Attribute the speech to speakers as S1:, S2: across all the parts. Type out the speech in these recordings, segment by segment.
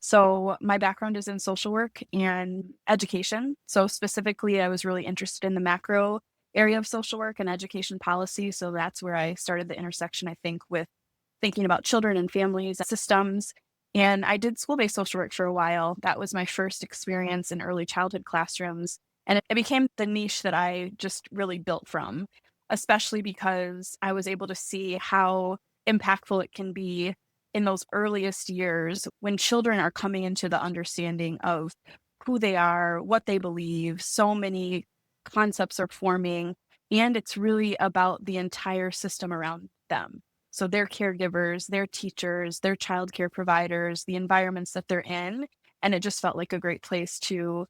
S1: So my background is in social work and education. So specifically, I was really interested in the macro area of social work and education policy. So that's where I started the intersection, I think, with thinking about children and families systems. And I did school-based social work for a while. That was my first experience in early childhood classrooms. And it became the niche that I just really built from, especially because I was able to see how impactful it can be in those earliest years when children are coming into the understanding of who they are, what they believe. So many concepts are forming, and it's really about the entire system around them. So their caregivers, their teachers, their childcare providers, the environments that they're in. And it just felt like a great place to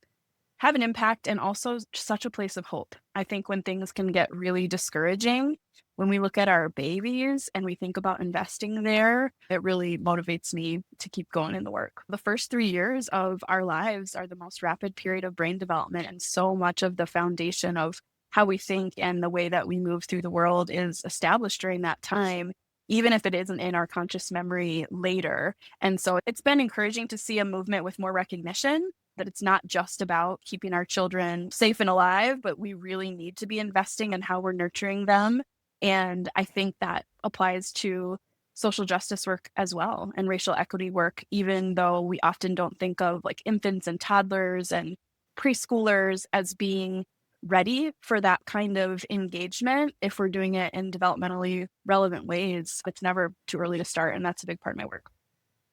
S1: have an impact and also such a place of hope. I think when things can get really discouraging, when we look at our babies and we think about investing there, it really motivates me to keep going in the work. The first 3 years of our lives are the most rapid period of brain development, and so much of the foundation of how we think and the way that we move through the world is established during that time, even if it isn't in our conscious memory later. And so it's been encouraging to see a movement with more recognition that it's not just about keeping our children safe and alive, but we really need to be investing in how we're nurturing them. And I think that applies to social justice work as well and racial equity work, even though we often don't think of like infants and toddlers and preschoolers as being ready for that kind of engagement. If we're doing it in developmentally relevant ways, it's never too early to start. And that's a big part of my work.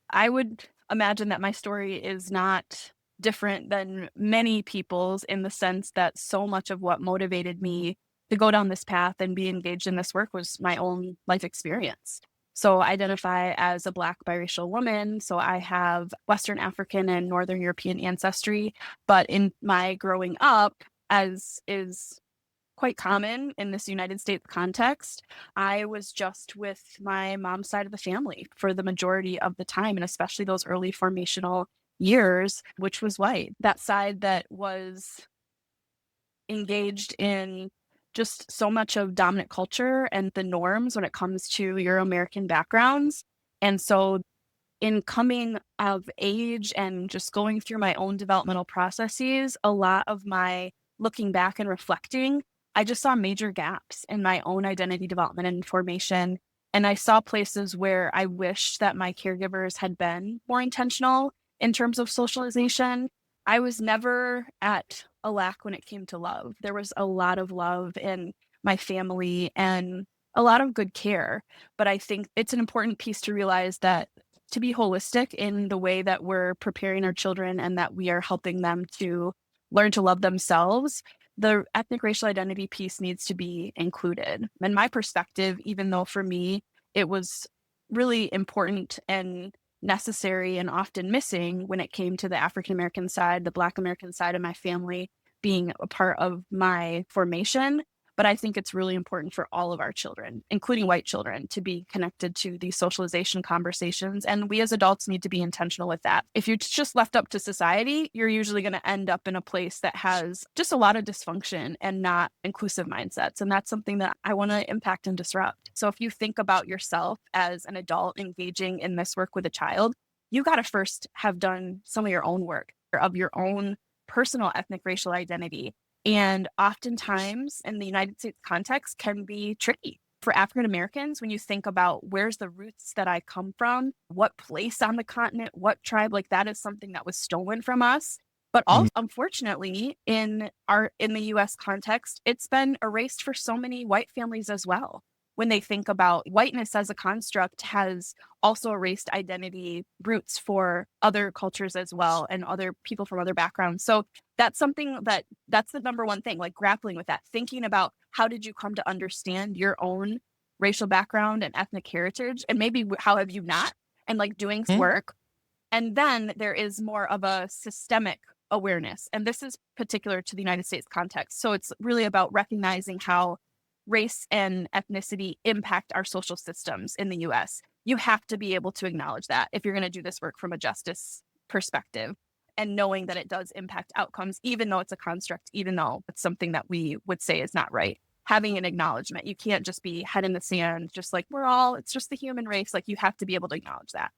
S1: I would imagine that my story is not different than many people's in the sense that so much of what motivated me to go down this path and be engaged in this work was my own life experience. So I identify as a Black biracial woman. So I have Western African and Northern European ancestry. But in my growing up, as is quite common in this United States context, I was just with my mom's side of the family for the majority of the time, and especially those early formational years, which was white. That side that was engaged in just so much of dominant culture and the norms when it comes to Euro American backgrounds. And so in coming of age and just going through my own developmental processes, a lot of my looking back and reflecting, I just saw major gaps in my own identity development and formation. And I saw places where I wish that my caregivers had been more intentional in terms of socialization. I was never at a lack when it came to love. There was a lot of love in my family and a lot of good care. But I think it's an important piece to realize that to be holistic in the way that we're preparing our children and that we are helping them to learn to love themselves, the ethnic racial identity piece needs to be included. And my perspective, even though for me it was really important and necessary and often missing when it came to the African American side, the Black American side of my family being a part of my formation. But I think it's really important for all of our children, including white children, to be connected to these socialization conversations. And we as adults need to be intentional with that. If you're just left up to society, you're usually going to end up in a place that has just a lot of dysfunction and not inclusive mindsets. And that's something that I want to impact and disrupt. So if you think about yourself as an adult engaging in this work with a child, you got to first have done some of your own work of your own personal ethnic racial identity, and oftentimes in the United States context can be tricky. For African Americans, when you think about where's the roots that I come from, what place on the continent, what tribe, like that is something that was stolen from us. But also, unfortunately, in the US context, it's been erased for so many white families as well. When they think about whiteness as a construct has also erased identity roots for other cultures as well and other people from other backgrounds. So that's something that's the number one thing, like grappling with that, thinking about how did you come to understand your own racial background and ethnic heritage, and maybe how have you not, and like doing work. And then there is more of a systemic awareness. And this is particular to the United States context. So it's really about recognizing how race and ethnicity impact our social systems in the US. You have to be able to acknowledge that if you're going to do this work from a justice perspective, and knowing that it does impact outcomes, even though it's a construct, even though it's something that we would say is not right. Having an acknowledgement. You can't just be head in the sand, just like it's just the human race. Like you have to be able to acknowledge that.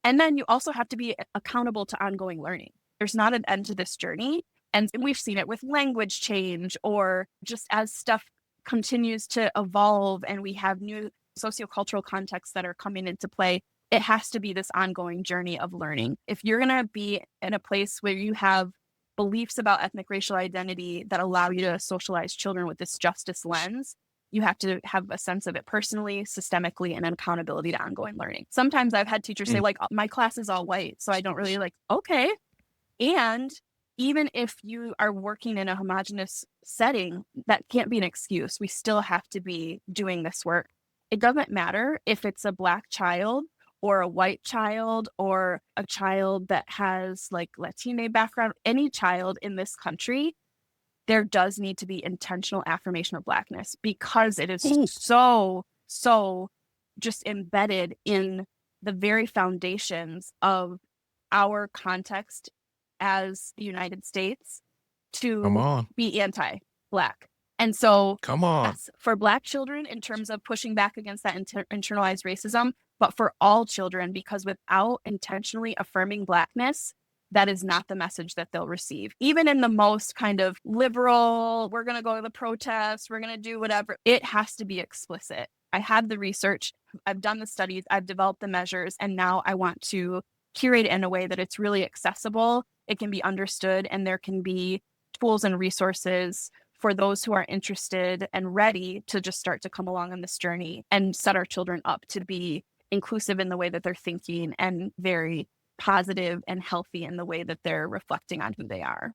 S1: And then you also have to be accountable to ongoing learning. There's not an end to this journey. And we've seen it with language change, or just as stuff continues to evolve and we have new sociocultural contexts that are coming into play, it has to be this ongoing journey of learning. If you're going to be in a place where you have beliefs about ethnic racial identity that allow you to socialize children with this justice lens, you have to have a sense of it personally, systemically, and an accountability to ongoing learning. Sometimes I've had teachers say, like, my class is all white, so I don't really like, okay. And even if you are working in a homogeneous setting, that can't be an excuse. We still have to be doing this work. It doesn't matter if it's a Black child or a white child or a child that has like Latine background, any child in this country, there does need to be intentional affirmation of Blackness, because it is so just embedded in the very foundations of our context as the United States
S2: Come
S1: to
S2: on.
S1: be anti-Black. And so
S2: Come on.
S1: that's for Black children in terms of pushing back against that internalized racism, but for all children, because without intentionally affirming Blackness, that is not the message that they'll receive. Even in the most kind of liberal, we're going to go to the protests, we're going to do whatever, it has to be explicit. I have the research, I've done the studies, I've developed the measures, and now I want to curate it in a way that it's really accessible, it can be understood, and there can be tools and resources for those who are interested and ready to just start to come along on this journey and set our children up to be inclusive in the way that they're thinking and very positive and healthy in the way that they're reflecting on who they are.